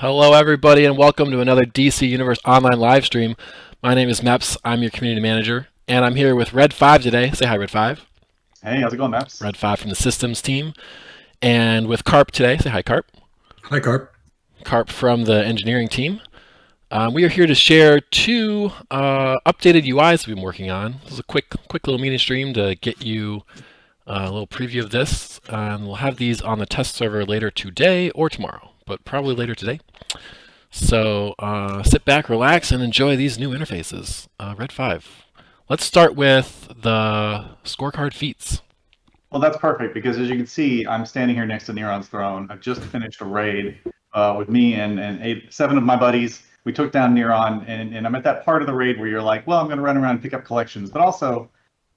Hello, everybody, and welcome to another DC Universe online live stream. My name is Meps. I'm your community manager, and I'm here with Red 5 today. Say hi, Red 5. Hey, how's it going, Maps? Red 5 from the systems team. And with Carp today. Say hi, Carp. Hi, Carp. Carp from the engineering team. We are here to share two updated UIs we've been working on. This is a quick little mini stream to get you a little preview of this. And we'll have these on the test server later today or tomorrow, but probably later today. So sit back, relax, and enjoy these new interfaces. Red 5. Let's start with the Scorecard Feats. Well, that's perfect because as you can see, I'm standing here next to Neron's throne. I've just finished a raid with me and 7 of my buddies. We took down Neron, and I'm at that part of the raid where you're like, well, I'm going to run around and pick up collections, but also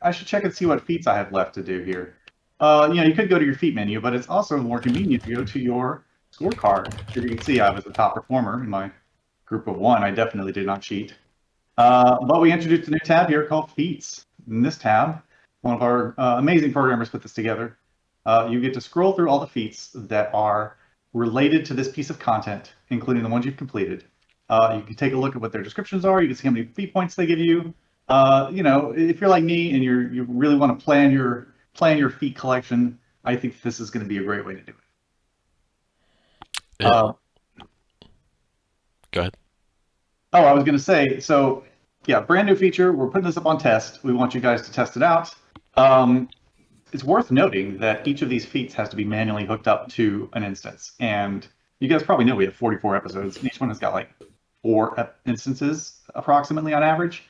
I should check and see what feats I have left to do here. You could go to your feat menu, but it's also more convenient to go to your scorecard. As you can see, I was the top performer in my group of 1. I definitely did not cheat. But we introduced a new tab here called Feats. In this tab, one of our amazing programmers put this together. You get to scroll through all the feats that are related to this piece of content, including the ones you've completed. You can take a look at what their descriptions are. You can see how many feat points they give you. If you're like me and you really want to plan your feat collection, I think this is going to be a great way to do it. Yeah. Go ahead. Oh, I was going to say, so yeah, brand new feature. We're putting this up on test. We want you guys to test it out. It's worth noting that each of these feats has to be manually hooked up to an instance. And you guys probably know we have 44 episodes, and each one has got like 4 instances approximately on average.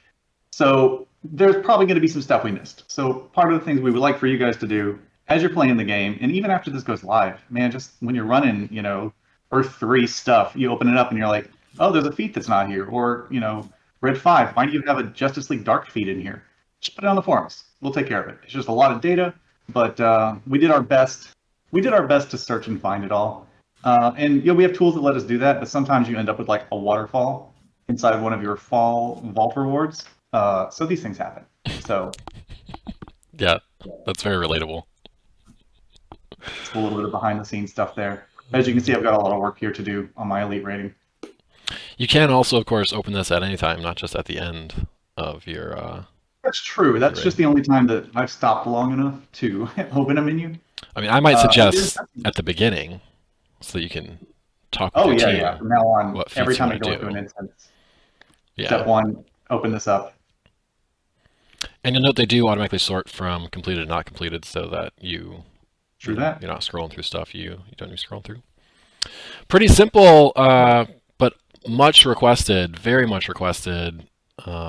So there's probably going to be some stuff we missed. So part of the things we would like for you guys to do as you're playing the game, and even after this goes live, man, just when you're running, Earth 3 stuff, you open it up and you're like, oh, there's a feat that's not here. Or, Red 5, why do you have a Justice League Dark feat in here? Just put it on the forums. We'll take care of it. It's just a lot of data, but we did our best. We did our best to search and find it all. And we have tools that let us do that, but sometimes you end up with like a waterfall inside of one of your fall vault rewards. So these things happen. So yeah, that's very relatable. It's a little bit of behind the scenes stuff there. As you can see, I've got a lot of work here to do on my elite rating. You can also, of course, open this at any time, not just at the end of your... That's true. That's just the only time that I've stopped long enough to open a menu. I mean, I might suggest at the beginning so that you can talk with your team. Yeah. From now on, every time I go into an instance, step 1, open this up. And you'll note they do automatically sort from completed to not completed so that you're not scrolling through stuff you don't need to scroll through. Pretty simple, but much requested, very much requested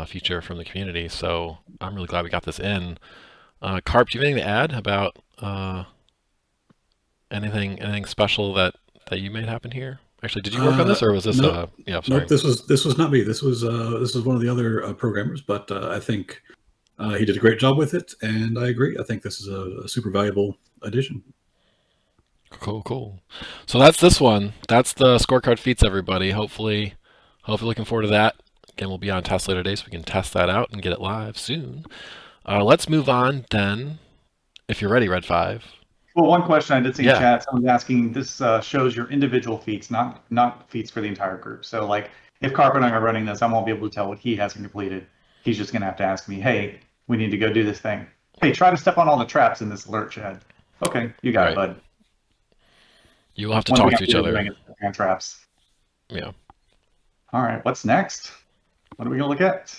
feature from the community. So I'm really glad we got this in. Carp, do you have anything to add about anything special that you made happen here? Actually, did you work on this, or was this? Sorry. Nope, this was not me. This was one of the other programmers, but I think he did a great job with it, and I agree. I think this is a super valuable addition. Cool. So that's this one. That's the Scorecard Feats, everybody. Hopefully looking forward to that. Again, we'll be on test later today, so we can test that out and get it live soon. Let's move on then, if you're ready, Red 5. Well, one question I did see in chat, someone's asking, this shows your individual feats, not feats for the entire group. So like, if Carp and I are running this, I won't be able to tell what he hasn't completed. He's just going to have to ask me, hey, we need to go do this thing. Hey, try to step on all the traps in this alert, Chad. Okay, you got it, bud. You will have to talk to each other. Traps. Yeah. All right, what's next? What are we going to look at?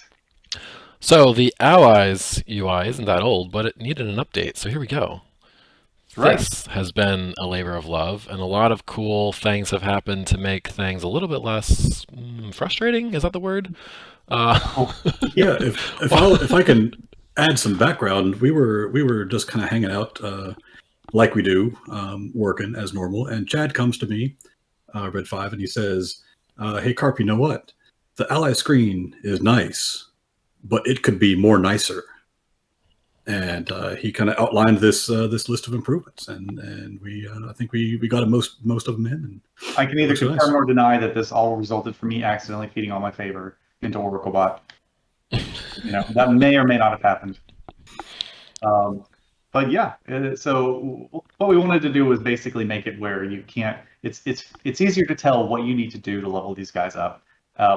So the Allies UI isn't that old, but it needed an update. So here we go. This has been a labor of love, and a lot of cool things have happened to make things a little bit less frustrating. Is that the word? Yeah. If I can add some background, we were just kind of hanging out like we do, working as normal, and Chad comes to me, Red 5, and he says, "Hey Carp, you know what? The ally screen is nice, but it could be more nicer." And he kind of outlined this list of improvements, and we I think we got most of them in. And I can either confirm or deny that this all resulted from me accidentally feeding all my favor into OracleBot. That may or may not have happened. But yeah, so what we wanted to do was basically make it where you can't. It's easier to tell what you need to do to level these guys up,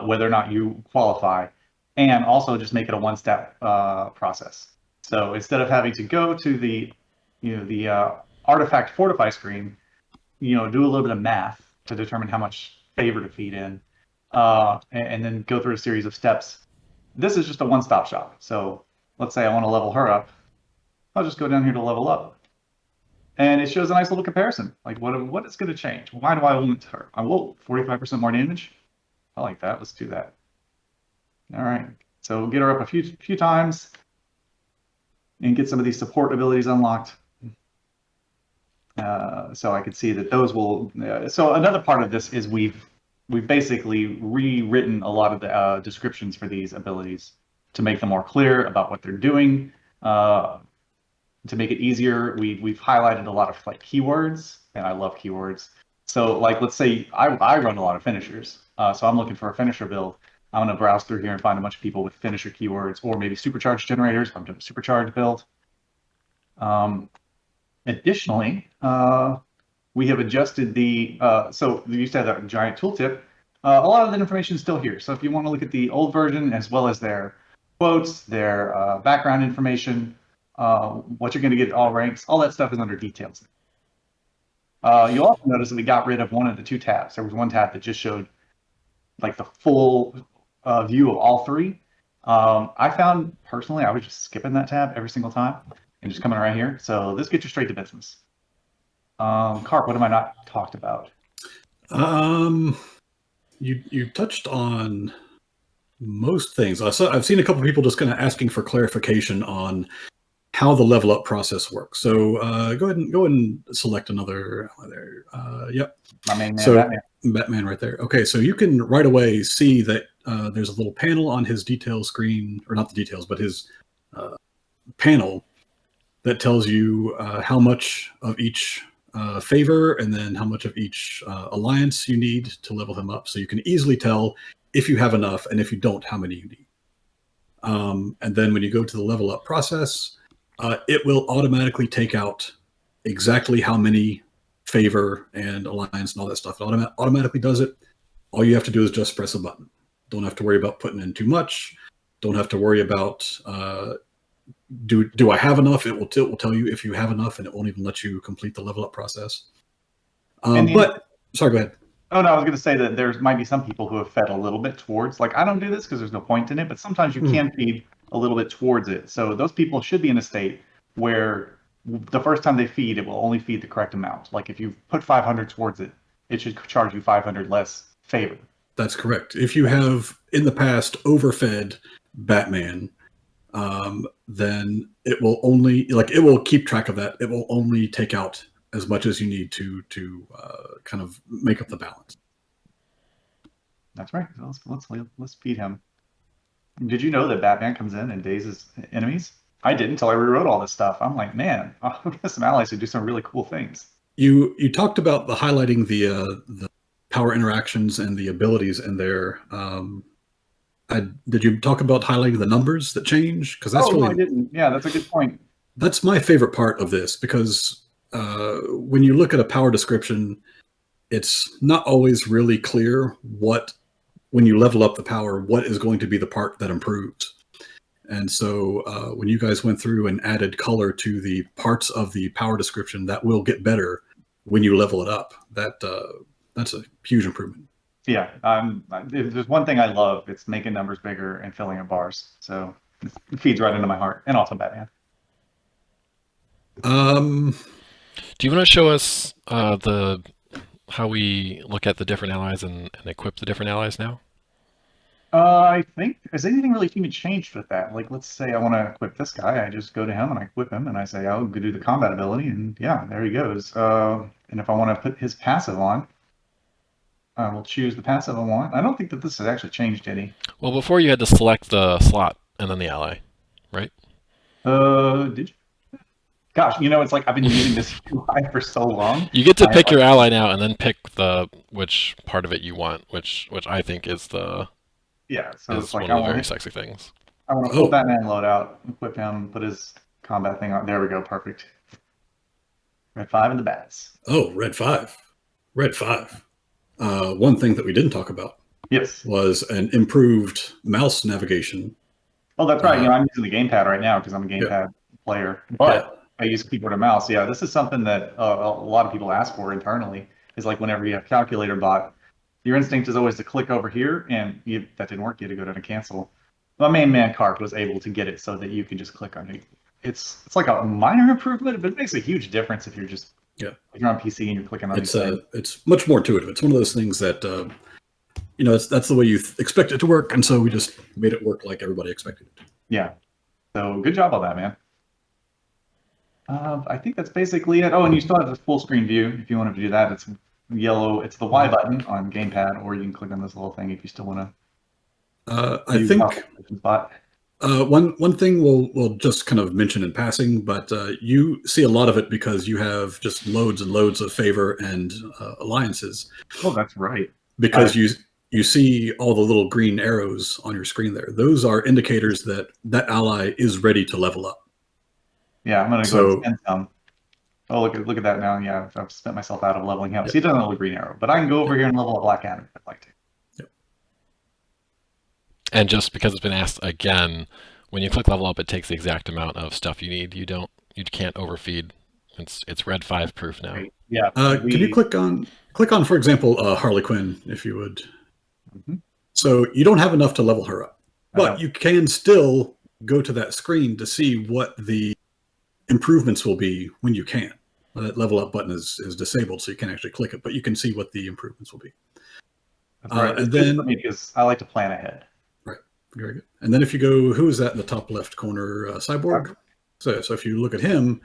whether or not you qualify, and also just make it a one-step process. So instead of having to go to the artifact fortify screen, do a little bit of math to determine how much favor to feed in, and then go through a series of steps. This is just a one-stop shop. So let's say I want to level her up. I'll just go down here to level up. And it shows a nice little comparison. Like what is going to change? Why do I want her? I will 45% more damage. I like that. Let's do that. All right. So get her up a few times and get some of these support abilities unlocked. So I could see that those will. So another part of this is we've basically rewritten a lot of the descriptions for these abilities to make them more clear about what they're doing. To make it easier, we've highlighted a lot of like keywords, and I love keywords. So like, let's say I run a lot of finishers, so I'm looking for a finisher build. I'm gonna browse through here and find a bunch of people with finisher keywords, or maybe supercharged generators if I'm doing a supercharged build. Additionally, we have adjusted the, so we used to have that giant tooltip. A lot of that information is still here. So if you want to look at the old version as well as their quotes, their background information, what you're going to get at all ranks, all that stuff is under details. You'll also notice that we got rid of one of the two tabs. There was one tab that just showed like the full view of all three. I found personally, I was just skipping that tab every single time and just coming right here. So this gets you straight to business. Carp, what have I not talked about? You touched on most things. I've seen a couple of people just kind of asking for clarification on how the level up process works. So go ahead and select another there. Yep. My main man, so Batman right there. Okay, so you can right away see that there's a little panel on his detail screen, or not the details, but his panel that tells you how much of each favor and then how much of each alliance you need to level him up. So you can easily tell if you have enough, and if you don't, how many you need. And then when you go to the level up process, it will automatically take out exactly how many favor and alliance and all that stuff. It automatically does it. All you have to do is just press a button. Don't have to worry about putting in too much. Don't have to worry about do I have enough? It will tell you if you have enough, and it won't even let you complete the level up process. But sorry, go ahead. Oh no, I was going to say that there might be some people who have fed a little bit towards, like, I don't do this because there's no point in it, but sometimes you can feed a little bit towards it. So those people should be in a state where the first time they feed, it will only feed the correct amount. Like if you put 500 towards it, it should charge you 500 less favor. That's correct. If you have in the past overfed Batman, then it will only, like, it will keep track of that. It will only take out as much as you need to kind of make up the balance. That's right. Let's feed him. Did you know that Batman comes in and dazes enemies? I didn't until I rewrote all this stuff. I'm like, man, I've got some allies who do some really cool things. You talked about highlighting the power interactions and the abilities in there. Did you talk about highlighting the numbers that change? Because that's no, I didn't. Yeah, that's a good point. That's my favorite part of this, because when you look at a power description, it's not always really clear when you level up the power, what is going to be the part that improves. And so when you guys went through and added color to the parts of the power description, that will get better when you level it up. That's a huge improvement. Yeah, if there's one thing I love, it's making numbers bigger and filling in bars. So it feeds right into my heart, and also Batman. Do you want to show us how we look at the different allies and equip the different allies now? I think, has anything really even changed with that? Like, let's say I want to equip this guy. I just go to him and I equip him and I say, I'll go do the combat ability. And yeah, there he goes. And if I want to put his passive on, I will choose the passive I want. I don't think that this has actually changed any. Well, before you had to select the slot and then the ally, right? Did you? Gosh, it's like I've been using this UI for so long. You get to pick your ally now and then pick which part of it you want, which I think is the... Yeah, so it's like one of the very sexy things. I want to pull Batman loadout, equip him, put his combat thing on. There we go. Perfect. Red 5 and the bats. Oh, red 5. Red 5. One thing that we didn't talk about Yes. was an improved mouse navigation. Oh, that's right. I'm using the gamepad right now because I'm a gamepad player, but I use keyboard and mouse. Yeah, this is something that a lot of people ask for internally. Is like whenever you have calculator bot, your instinct is always to click over here, and that didn't work. You had to go down and cancel. My main man Carp was able to get it so that you can just click on it. It's like a minor improvement, but it makes a huge difference if you're just if you're on PC and you're clicking on these things. It's much more intuitive. It's one of those things that that's the way you expect it to work, and so we just made it work like everybody expected it to. Yeah. So good job on that, man. I think that's basically it. Oh, and you still have the full screen view if you wanted to do that. It's yellow. It's the Y button on gamepad, or you can click on this little thing if you still want to. I think one thing we'll just kind of mention in passing, but you see a lot of it because you have just loads and loads of favor and alliances. Oh, that's right. Because you see all the little green arrows on your screen there. Those are indicators that ally is ready to level up. Yeah, I'm going to go and spend some. Oh, look at that now. Yeah, I've spent myself out of leveling up. See, it doesn't have a green arrow, but I can go over here and level up Black Adam if I'd like to. And just because it's been asked again, when you click level up, it takes the exact amount of stuff you need. You can't overfeed. It's red 5 proof now. Right. Yeah. Can you click on, for example, Harley Quinn, if you would? Mm-hmm. So you don't have enough to level her up, but you can still go to that screen to see what the improvements will be when you can. That level up button is disabled, so you can't actually click it, but you can see what the improvements will be. That's right. And then because I like to plan ahead. Right. Very good. And then if you go, who is that in the top left corner? Cyborg. So if you look at him,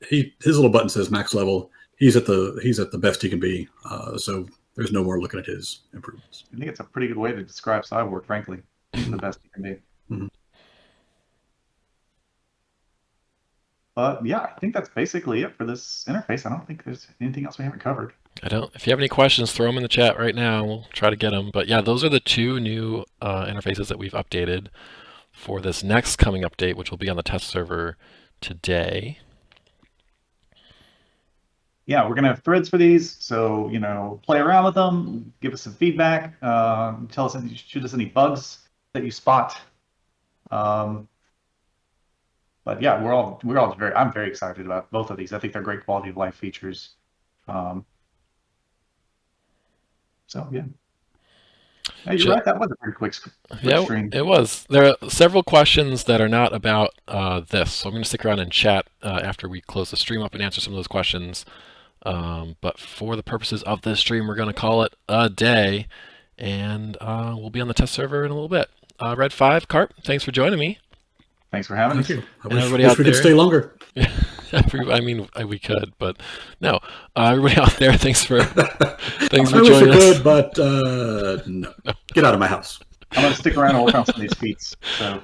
his little button says max level. He's at the best he can be. So there's no more looking at his improvements. I think it's a pretty good way to describe Cyborg, frankly. He's the best he can be. Mm-hmm. But yeah, I think that's basically it for this interface. I don't think there's anything else we haven't covered. If you have any questions, throw them in the chat right now. We'll try to get them. But yeah, those are the two new interfaces that we've updated for this next coming update, which will be on the test server today. Yeah, we're going to have threads for these. So, play around with them, give us some feedback, tell us, shoot us any bugs that you spot. But yeah, I'm very excited about both of these. I think they're great quality of life features. So yeah. Hey, you're right. That was a pretty quick stream. It was. There are several questions that are not about this, so I'm going to stick around and chat after we close the stream up and answer some of those questions. But for the purposes of this stream, we're going to call it a day, and we'll be on the test server in a little bit. Red 5, Carp, thanks for joining me. Thanks for having us. Thank you. I wish we could stay longer. I mean, we could, but no. Everybody out there, thanks for joining us. I wish we could, but no. Get out of my house. I'm going to stick around and work on some of these feats. So.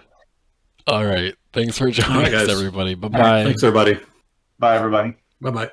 All right. Thanks for joining us, everybody. Bye-bye. Right, thanks, everybody. Bye, everybody. Bye-bye.